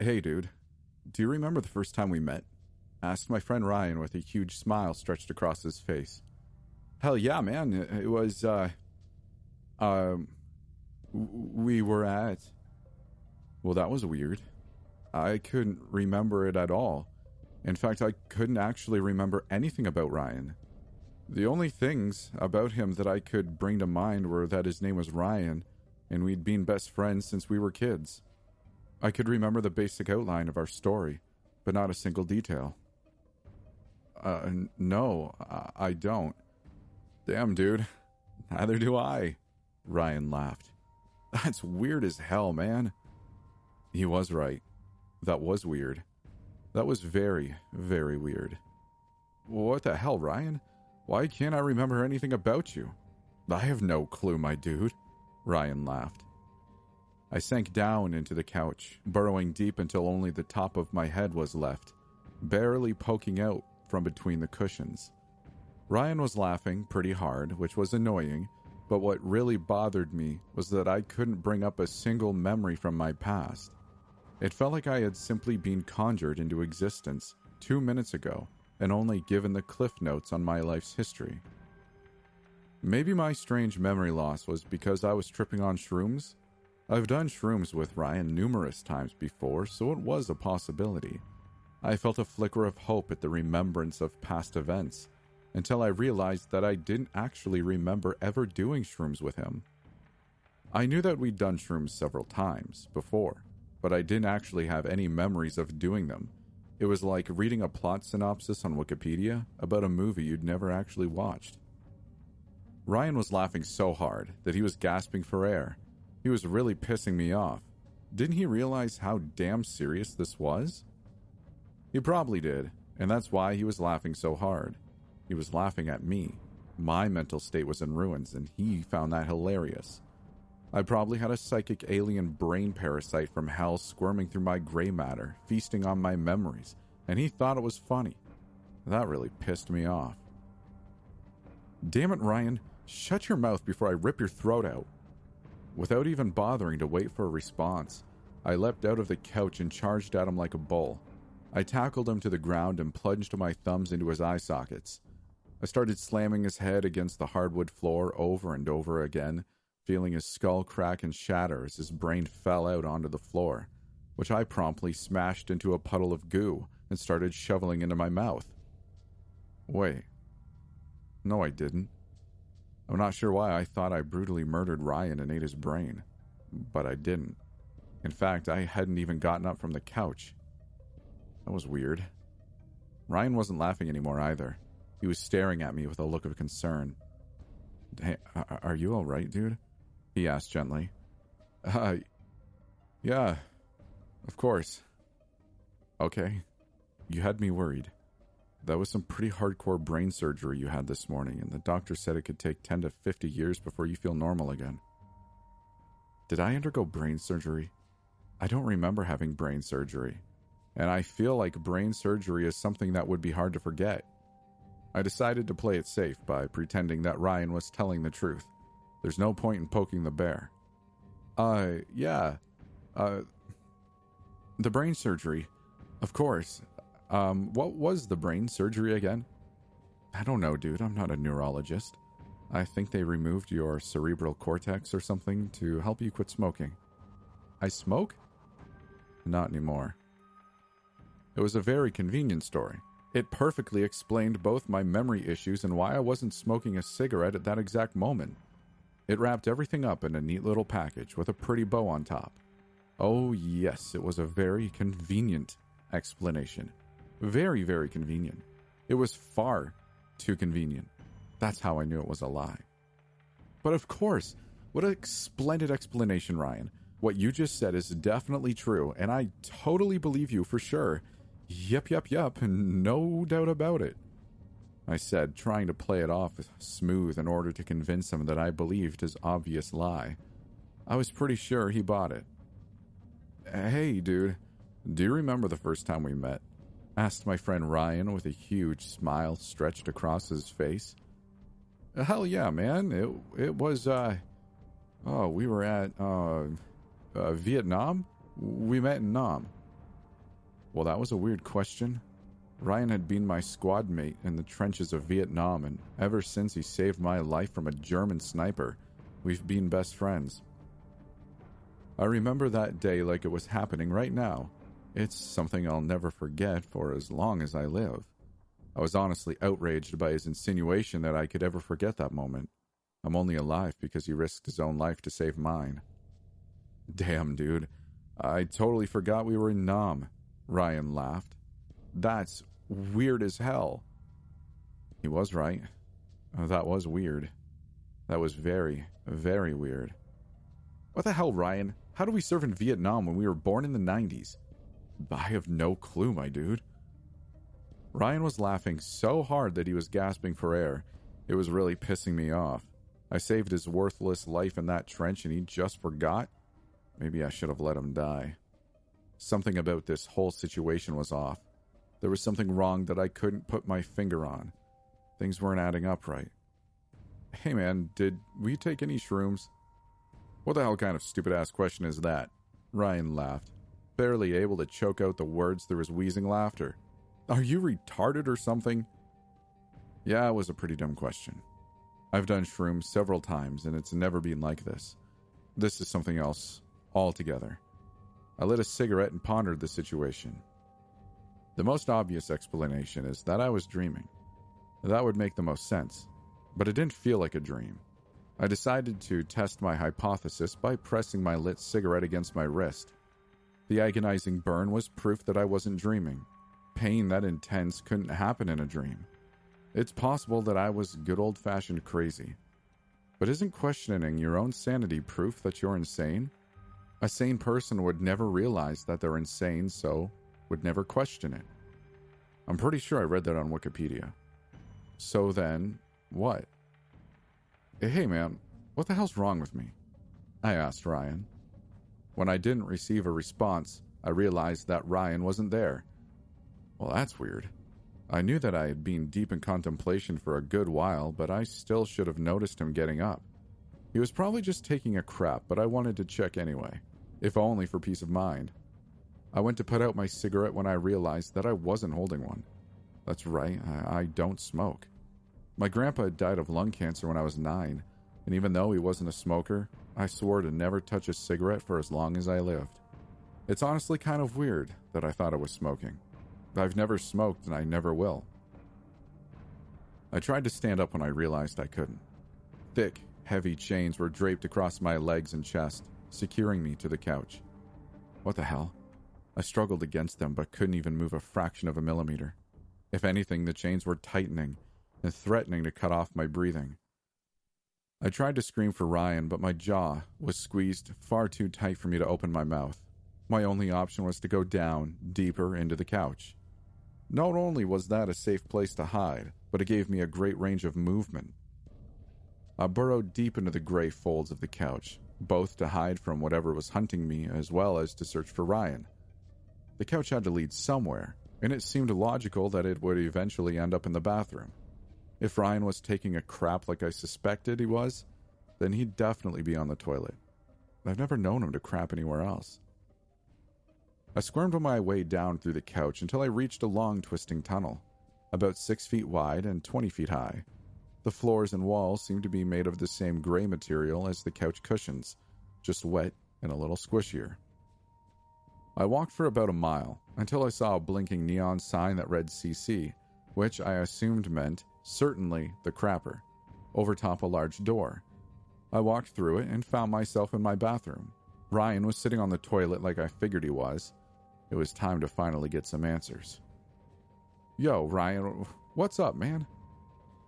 Hey, dude. Do you remember the first time we met? Asked my friend Ryan with a huge smile stretched across his face. Hell yeah, man. It was, we were at. Well, that was weird. I couldn't remember it at all. In fact, I couldn't actually remember anything about Ryan. The only things about him that I could bring to mind were that his name was Ryan, and we'd been best friends since we were kids. I could remember the basic outline of our story, but not a single detail. No, I don't. Damn, dude. Neither do I. Ryan laughed. That's weird as hell, man. He was right. That was weird. That was very, very weird. What the hell, Ryan? Why can't I remember anything about you? I have no clue, my dude. Ryan laughed. I sank down into the couch, burrowing deep until only the top of my head was left, barely poking out from between the cushions. Ryan was laughing pretty hard, which was annoying, but what really bothered me was that I couldn't bring up a single memory from my past. It felt like I had simply been conjured into existence 2 minutes ago and only given the cliff notes on my life's history. Maybe my strange memory loss was because I was tripping on shrooms. I've done shrooms with Ryan numerous times before, so it was a possibility. I felt a flicker of hope at the remembrance of past events, until I realized that I didn't actually remember ever doing shrooms with him. I knew that we'd done shrooms several times before, but I didn't actually have any memories of doing them. It was like reading a plot synopsis on Wikipedia about a movie you'd never actually watched. Ryan was laughing so hard that he was gasping for air. He was really pissing me off. Didn't he realize how damn serious this was? He probably did, and that's why he was laughing so hard. He was laughing at me. My mental state was in ruins, and he found that hilarious. I probably had a psychic alien brain parasite from hell squirming through my gray matter, feasting on my memories, and he thought it was funny. That really pissed me off. Damn it, Ryan, shut your mouth before I rip your throat out. Without even bothering to wait for a response, I leapt out of the couch and charged at him like a bull. I tackled him to the ground and plunged my thumbs into his eye sockets. I started slamming his head against the hardwood floor over and over again, feeling his skull crack and shatter as his brain fell out onto the floor, which I promptly smashed into a puddle of goo and started shoveling into my mouth. Wait. No, I didn't. I'm not sure why I thought I brutally murdered Ryan and ate his brain, but I didn't. In fact, I hadn't even gotten up from the couch. That was weird. Ryan wasn't laughing anymore either. He was staring at me with a look of concern. Hey, are you all right, dude? He asked gently. Yeah, of course. Okay, you had me worried. That was some pretty hardcore brain surgery you had this morning, and the doctor said it could take 10 to 50 years before you feel normal again. Did I undergo brain surgery? I don't remember having brain surgery, and I feel like brain surgery is something that would be hard to forget. I decided to play it safe by pretending that Ryan was telling the truth. There's no point in poking the bear. Yeah. The brain surgery. Of course. What was the brain surgery again? I don't know, dude. I'm not a neurologist. I think they removed your cerebral cortex or something to help you quit smoking. I smoke? Not anymore. It was a very convenient story. It perfectly explained both my memory issues and why I wasn't smoking a cigarette at that exact moment. It wrapped everything up in a neat little package with a pretty bow on top. Oh yes, it was a very convenient explanation. Very, very convenient. It was far too convenient. That's how I knew it was a lie. But of course, what a splendid explanation, Ryan. What you just said is definitely true, and I totally believe you for sure. Yep, no doubt about it. I said, trying to play it off smooth in order to convince him that I believed his obvious lie. I was pretty sure he bought it. Hey, dude, do you remember the first time we met? Asked my friend Ryan with a huge smile stretched across his face. Hell yeah, man. It was, we were at, Vietnam? We met in Nam. Well, that was a weird question. Ryan had been my squad mate in the trenches of Vietnam, and ever since he saved my life from a German sniper, we've been best friends. I remember that day like it was happening right now. It's something I'll never forget for as long as I live. I was honestly outraged by his insinuation that I could ever forget that moment. I'm only alive because he risked his own life to save mine. Damn, dude. I totally forgot we were in Nam. Ryan laughed. That's weird as hell. He was right. That was weird. That was very, very weird. What the hell, Ryan? How do we serve in Vietnam when we were born in the 90s? I have no clue, my dude. Ryan was laughing so hard that he was gasping for air. It was really pissing me off. I saved his worthless life in that trench and he just forgot? Maybe I should have let him die. Something about this whole situation was off. There was something wrong that I couldn't put my finger on. Things weren't adding up right. Hey man, did we take any shrooms? What the hell kind of stupid-ass question is that? Ryan laughed, barely able to choke out the words through his wheezing laughter. Are you retarded or something? Yeah, it was a pretty dumb question. I've done shrooms several times, and it's never been like this. This is something else altogether. I lit a cigarette and pondered the situation. The most obvious explanation is that I was dreaming. That would make the most sense, but it didn't feel like a dream. I decided to test my hypothesis by pressing my lit cigarette against my wrist. The agonizing burn was proof that I wasn't dreaming. Pain that intense couldn't happen in a dream. It's possible that I was good old-fashioned crazy. But isn't questioning your own sanity proof that you're insane? A sane person would never realize that they're insane, so would never question it. I'm pretty sure I read that on Wikipedia. So then, what? Hey man, what the hell's wrong with me? I asked Ryan. When I didn't receive a response, I realized that Ryan wasn't there. Well, that's weird. I knew that I had been deep in contemplation for a good while, but I still should have noticed him getting up. He was probably just taking a crap, but I wanted to check anyway, if only for peace of mind. I went to put out my cigarette when I realized that I wasn't holding one. That's right, I don't smoke. My grandpa had died of lung cancer when I was 9, and even though he wasn't a smoker, I swore to never touch a cigarette for as long as I lived. It's honestly kind of weird that I thought I was smoking. I've never smoked and I never will. I tried to stand up when I realized I couldn't. Thick, heavy chains were draped across my legs and chest, securing me to the couch. What the hell? I struggled against them but couldn't even move a fraction of a millimeter. If anything, the chains were tightening and threatening to cut off my breathing. I tried to scream for Ryan, but my jaw was squeezed far too tight for me to open my mouth. My only option was to go down, deeper into the couch. Not only was that a safe place to hide, but it gave me a great range of movement. I burrowed deep into the gray folds of the couch, both to hide from whatever was hunting me as well as to search for Ryan. The couch had to lead somewhere, and it seemed logical that it would eventually end up in the bathroom. If Ryan was taking a crap like I suspected he was, then he'd definitely be on the toilet. I've never known him to crap anywhere else. I squirmed my way down through the couch until I reached a long twisting tunnel, about 6 feet wide and 20 feet high. The floors and walls seemed to be made of the same gray material as the couch cushions, just wet and a little squishier. I walked for about a mile until I saw a blinking neon sign that read CC, which I assumed meant certainly the crapper, over top a large door. I walked through it and found myself in my bathroom. Ryan was sitting on the toilet like I figured he was. It was time to finally get some answers. Yo, Ryan, what's up, man?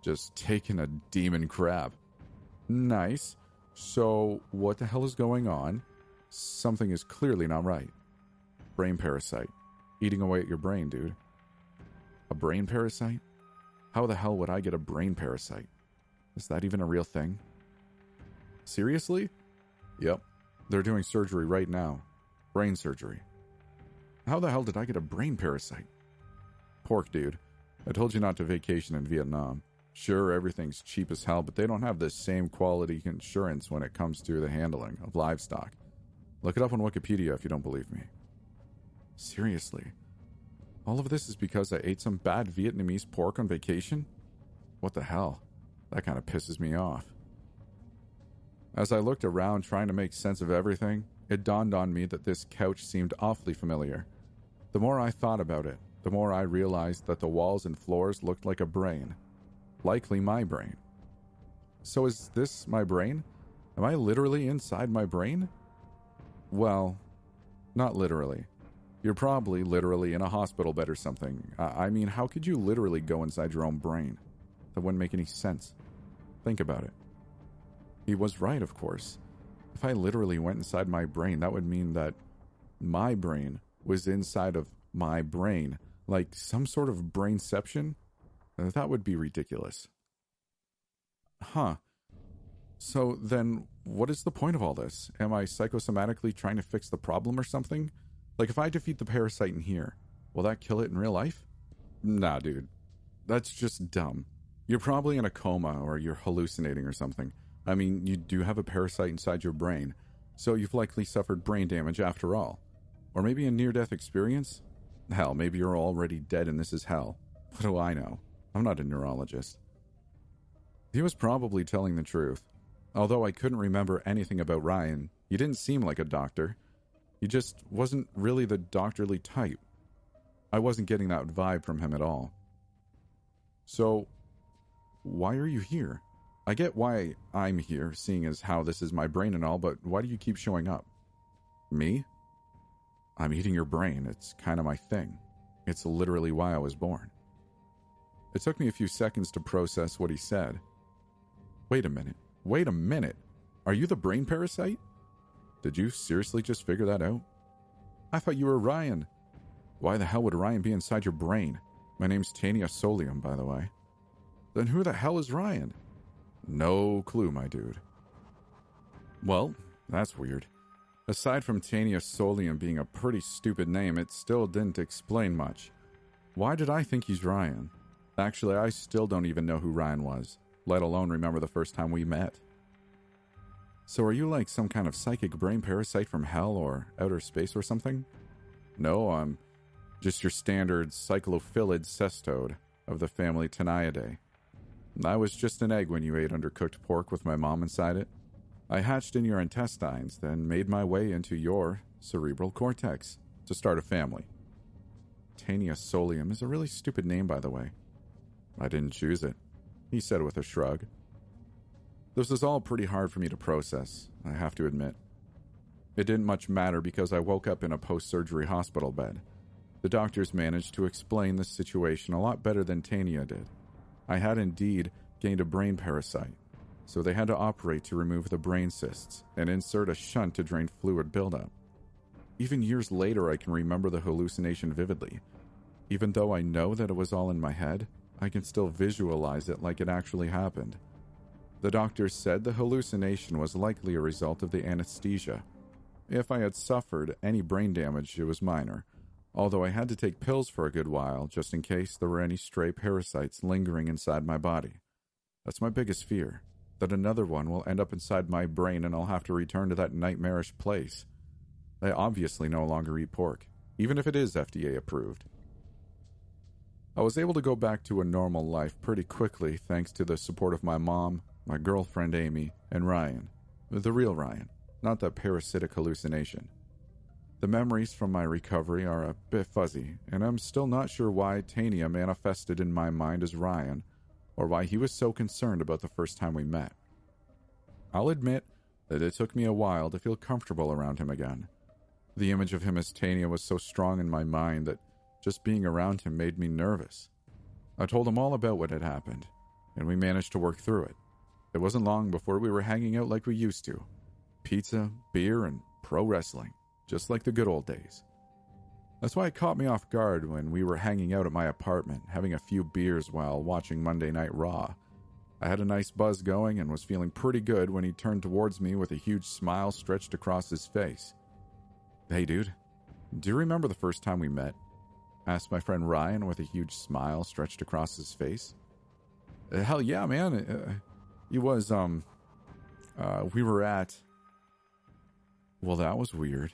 Just taking a demon crap. Nice. So, what the hell is going on? Something is clearly not right. Brain parasite. Eating away at your brain, dude. A brain parasite? How the hell would I get a brain parasite? Is that even a real thing? Seriously? Yep. They're doing surgery right now. Brain surgery. How the hell did I get a brain parasite? Pork, dude. I told you not to vacation in Vietnam. Sure, everything's cheap as hell, but they don't have the same quality insurance when it comes to the handling of livestock. Look it up on Wikipedia if you don't believe me. Seriously. All of this is because I ate some bad Vietnamese pork on vacation? What the hell? That kind of pisses me off. As I looked around trying to make sense of everything, it dawned on me that this couch seemed awfully familiar. The more I thought about it, the more I realized that the walls and floors looked like a brain. Likely my brain. So is this my brain? Am I literally inside my brain? Well, not literally. You're probably literally in a hospital bed or something. I mean, how could you literally go inside your own brain? That wouldn't make any sense. Think about it. He was right, of course. If I literally went inside my brain, that would mean that my brain was inside of my brain, like some sort of brainception. That would be ridiculous. Huh. So then, what is the point of all this? Am I psychosomatically trying to fix the problem or something? Like, if I defeat the parasite in here, will that kill it in real life? Nah, dude. That's just dumb. You're probably in a coma or you're hallucinating or something. I mean, you do have a parasite inside your brain, so you've likely suffered brain damage after all. Or maybe a near-death experience? Hell, maybe you're already dead and this is hell. What do I know? I'm not a neurologist. He was probably telling the truth. Although I couldn't remember anything about Ryan, he didn't seem like a doctor. He just wasn't really the doctorly type. I wasn't getting that vibe from him at all. So, why are you here? I get why I'm here, seeing as how this is my brain and all, but why do you keep showing up? Me? I'm eating your brain. It's kind of my thing. It's literally why I was born. It took me a few seconds to process what he said. Wait a minute. Are you the brain parasite? Did you seriously just figure that out? I thought you were Ryan. Why the hell would Ryan be inside your brain? My name's Tania Solium, by the way. Then who the hell is Ryan? No clue, my dude. Well, that's weird. Aside from Tania Solium being a pretty stupid name, it still didn't explain much. Why did I think he's Ryan? Actually, I still don't even know who Ryan was, let alone remember the first time we met. So are you like some kind of psychic brain parasite from hell or outer space or something? No, I'm just your standard cyclophilid cestode of the family Tenaidae. I was just an egg when you ate undercooked pork with my mom inside it. I hatched in your intestines, then made my way into your cerebral cortex to start a family. Tania Solium is a really stupid name, by the way. I didn't choose it, he said with a shrug. This was all pretty hard for me to process, I have to admit. It didn't much matter because I woke up in a post-surgery hospital bed. The doctors managed to explain the situation a lot better than Tania did. I had indeed gained a brain parasite, so they had to operate to remove the brain cysts and insert a shunt to drain fluid buildup. Even years later, I can remember the hallucination vividly. Even though I know that it was all in my head, I can still visualize it like it actually happened. The doctors said the hallucination was likely a result of the anesthesia. If I had suffered any brain damage, it was minor, although I had to take pills for a good while just in case there were any stray parasites lingering inside my body. That's my biggest fear, that another one will end up inside my brain and I'll have to return to that nightmarish place. I obviously no longer eat pork, even if it is FDA approved. I was able to go back to a normal life pretty quickly thanks to the support of my mom, my girlfriend Amy, and Ryan. The real Ryan, not that parasitic hallucination. The memories from my recovery are a bit fuzzy, and I'm still not sure why Tania manifested in my mind as Ryan, or why he was so concerned about the first time we met. I'll admit that it took me a while to feel comfortable around him again. The image of him as Tania was so strong in my mind that just being around him made me nervous. I told him all about what had happened, and we managed to work through it. It wasn't long before we were hanging out like we used to. Pizza, beer, and pro wrestling, just like the good old days. That's why it caught me off guard when we were hanging out at my apartment, having a few beers while watching Monday Night Raw. I had a nice buzz going and was feeling pretty good when he turned towards me with a huge smile stretched across his face. Hey dude, do you remember the first time we met? Asked my friend Ryan with a huge smile stretched across his face. Hell yeah, man. It was, we were at... Well, that was weird.